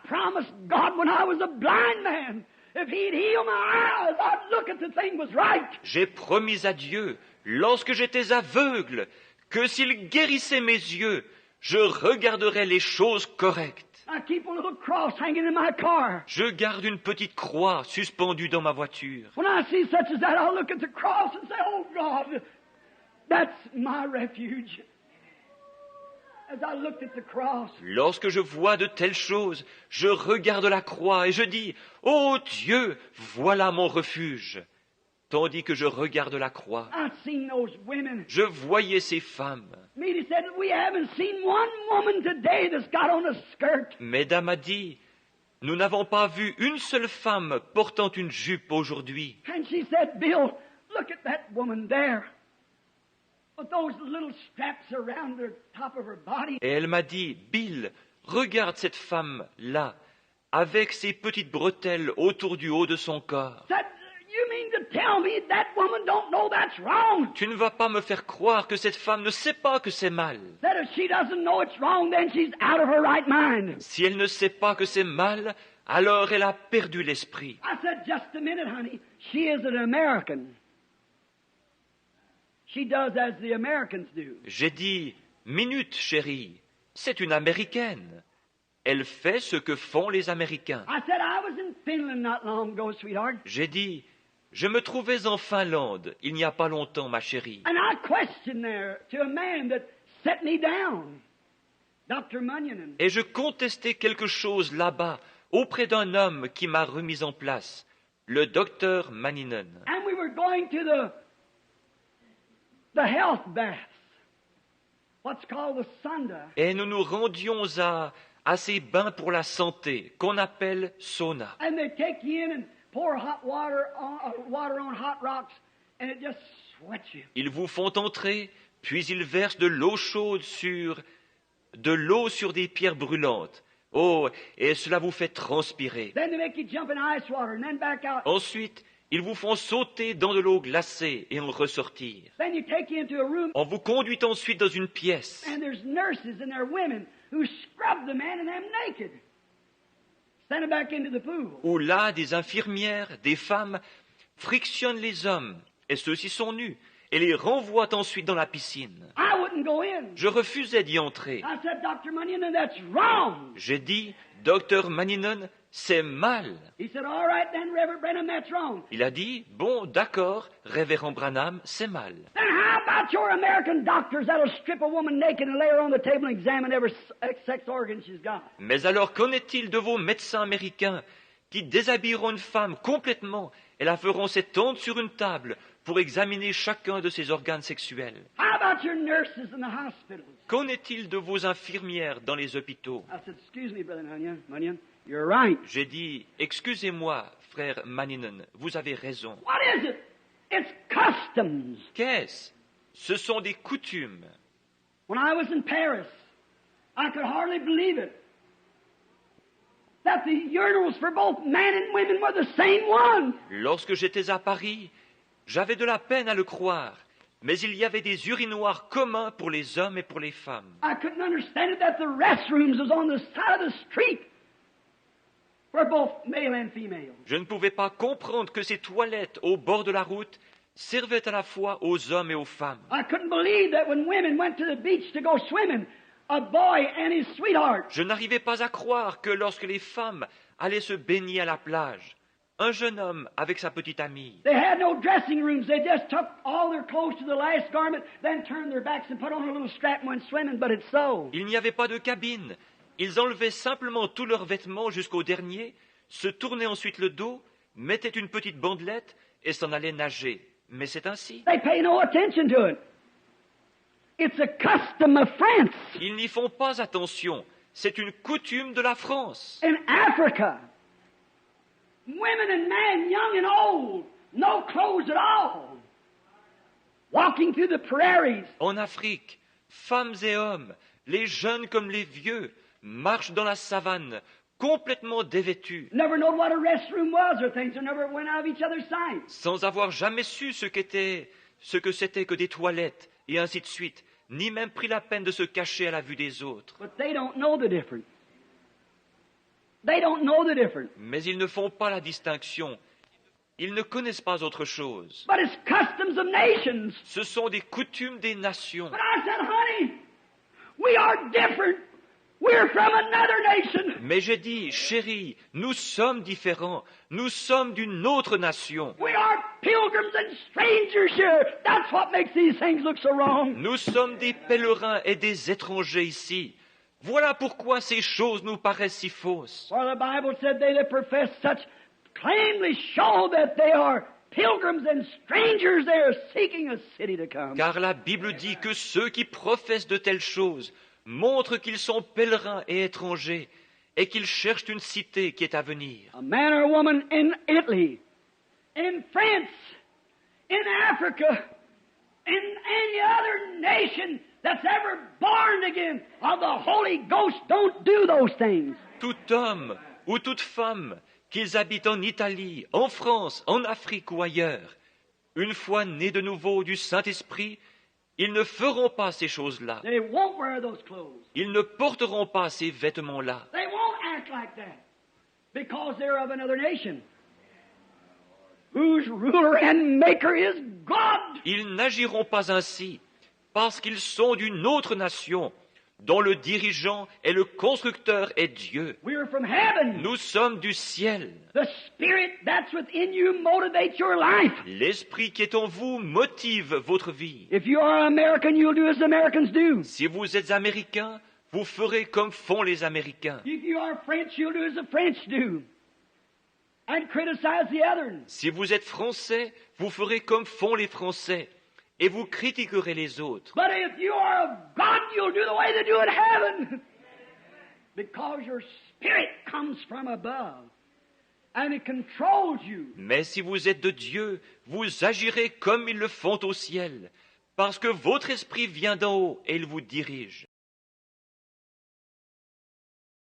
promised God when I was a blind man, if He'd heal my eyes, I'd look at the thing was right. J'ai promis à Dieu, lorsque j'étais aveugle, que s'il guérissait mes yeux, je regarderais les choses correctes. I keep a little cross hanging in my car. Je garde une petite croix suspendue dans ma voiture. When I see such as that, I'll look at the cross and say, oh God, that's my refuge. As I looked at the cross, Lorsque je vois de telles choses, je regarde la croix et je dis, « Oh Dieu, voilà mon refuge !» Tandis que je regarde la croix, I've seen those women. je voyais ces femmes. Meady said, we haven't seen one woman today that's got on a skirt. Mesdames a dit, « Nous n'avons pas vu une seule femme portant une jupe aujourd'hui. » And she said, Bill, look at that woman there. With those little straps around the top of her body. Et elle m'a dit, « Bill, regarde cette femme-là, avec ses petites bretelles autour du haut de son corps. Said, you mean to tell me that woman don't know that's wrong? Tu ne vas pas me faire croire que cette femme ne sait pas que c'est mal. That if she doesn't know it's wrong, then she's out of her right mind. Si elle ne sait pas que c'est mal, alors elle a perdu l'esprit. » I said, just a minute, honey. She is an American. She does as the Americans do. J'ai dit, « Minute, chérie, c'est une Américaine. Elle fait ce que font les Américains. » I said, I was in Finland not long ago, sweetheart. J'ai dit, « Je me trouvais en Finlande il n'y a pas longtemps, ma chérie. And I questioned there to a man that set me down, Dr. Munyon. Et je contestais quelque chose là-bas auprès d'un homme qui m'a remis en place, le docteur Maninen. And we were going to the health bath, what's called the Sunda. Et nous nous rendions à ces bains pour la santé qu'on appelle sauna. And they take you in and pour hot water on hot rocks, and it just sweats you. Ils vous font entrer, puis ils versent de l'eau chaude sur des pierres brûlantes. Oh, et cela vous fait transpirer. Then they make you jump in ice water and then back out. Ensuite, ils vous font sauter dans de l'eau glacée et en ressortir. Then you take you into a room, On vous conduit ensuite dans une pièce and there's nurses and they're women who scrub the man and them naked. Send them back into the pool. où là, des infirmières, des femmes, frictionnent les hommes, et ceux-ci sont nus, et les renvoient ensuite dans la piscine. I wouldn't go in. Je refusais d'y entrer. I said, Dr. Munyon, that's wrong. J'ai dit, Docteur Maninen, c'est mal. He said, all right then, Reverend Branham, that's wrong. Il a dit, bon, d'accord, révérend Branham, c'est mal. Then how about your American doctors that'll strip a woman naked and lay her on the table and examine every sex organ she's got? Mais alors, qu'en est-il de vos médecins américains qui déshabilleront une femme complètement et la feront s'étendre sur une table pour examiner chacun de ses organes sexuels? How about your nurses in the hospitals? Qu'en est-il de vos infirmières dans les hôpitaux? I said, excuse me, Brother Munyon, you're right. J'ai dit, excusez-moi, frère Maninen, vous avez raison. What is it? It's customs. Qu'est-ce? Ce sont des coutumes. When I was in Paris, I could hardly believe it. That the urinals for both men and women were the same one. Lorsque j'étais à Paris, j'avais de la peine à le croire, mais il y avait des urinoirs communs pour les hommes et pour les femmes. I couldn't understand it that the restrooms was on the side of the street for both male and female. Je ne pouvais pas comprendre que ces toilettes au bord de la route servaient à la fois aux hommes et aux femmes. I couldn't believe that when women went to the beach to go swimming, a boy and his sweetheart, Je n'arrivais pas à croire que lorsque les femmes allaient se baigner à la plage, un jeune homme avec sa petite amie, they had no dressing rooms. They just took all their clothes to the last garment, then turned their backs and put on a little strap and went swimming, but it's so. il n'y avait pas de cabine. Ils enlevaient simplement tous leurs vêtements jusqu'au dernier, se tournaient ensuite le dos, mettaient une petite bandelette et s'en allaient nager. Mais c'est ainsi. They pay no attention to it. It's a custom of France. Ils n'y font pas attention. C'est une coutume de la France. In Africa, women and men, young and old, no clothes at all, walking through the prairies. En Afrique, femmes et hommes, les jeunes comme les vieux, marchent dans la savane, complètement dévêtus, Never knowed what a restroom was or things, or never went out of each other's sight. sans avoir jamais su ce que c'était que des toilettes, et ainsi de suite, ni même pris la peine de se cacher à la vue des autres. But they don't know the difference. They don't know the difference. Mais ils ne font pas la distinction. Ils ne connaissent pas autre chose. But it's customs of nations. Ce sont des coutumes des nations. But I said, honey, we are different. We're from another nation. Mais j'ai dit, chérie, nous sommes différents. Nous sommes d'une autre nation. We are pilgrims and strangers here. That's what makes these things look so wrong. Nous sommes des pèlerins et des étrangers ici. Voilà pourquoi ces choses nous paraissent si fausses. For the Bible said they that profess such plainly show that they are pilgrims and strangers. They are seeking a city to come. Car la Bible dit que ceux qui professent de telles choses montrent qu'ils sont pèlerins et étrangers et qu'ils cherchent une cité qui est à venir. A man or a woman in Italy, in France, in Africa, in any other nation that's ever born again of the Holy Ghost don't do those things. Tout homme ou toute femme, qu'ils habitent en Italie, en France, en Afrique ou ailleurs, une fois nés de nouveau du Saint-Esprit, ils ne feront pas ces choses-là. They won't wear those clothes. Ils ne porteront pas ces vêtements-là. They won't act like that because they're of another nation whose ruler and maker is God. Ils n'agiront pas ainsi parce qu'ils sont d'une autre nation dont le dirigeant et le constructeur est Dieu. We're from heaven. Nous sommes du ciel. The Spirit that's within you motivates your life. L'esprit qui est en vous motive votre vie. If you are American, you'll do as Americans do. Si vous êtes américain, vous ferez comme font les Américains. If you are French, you'll do as the French do. And criticize the others. Si vous êtes français, vous ferez comme font les Français et vous critiquerez les autres. But if you are of God, you'll do the way they do in heaven. Because your spirit comes from above. And it controls you. Mais si vous êtes de Dieu, vous agirez comme ils le font au ciel, parce que votre esprit vient d'en haut et il vous dirige.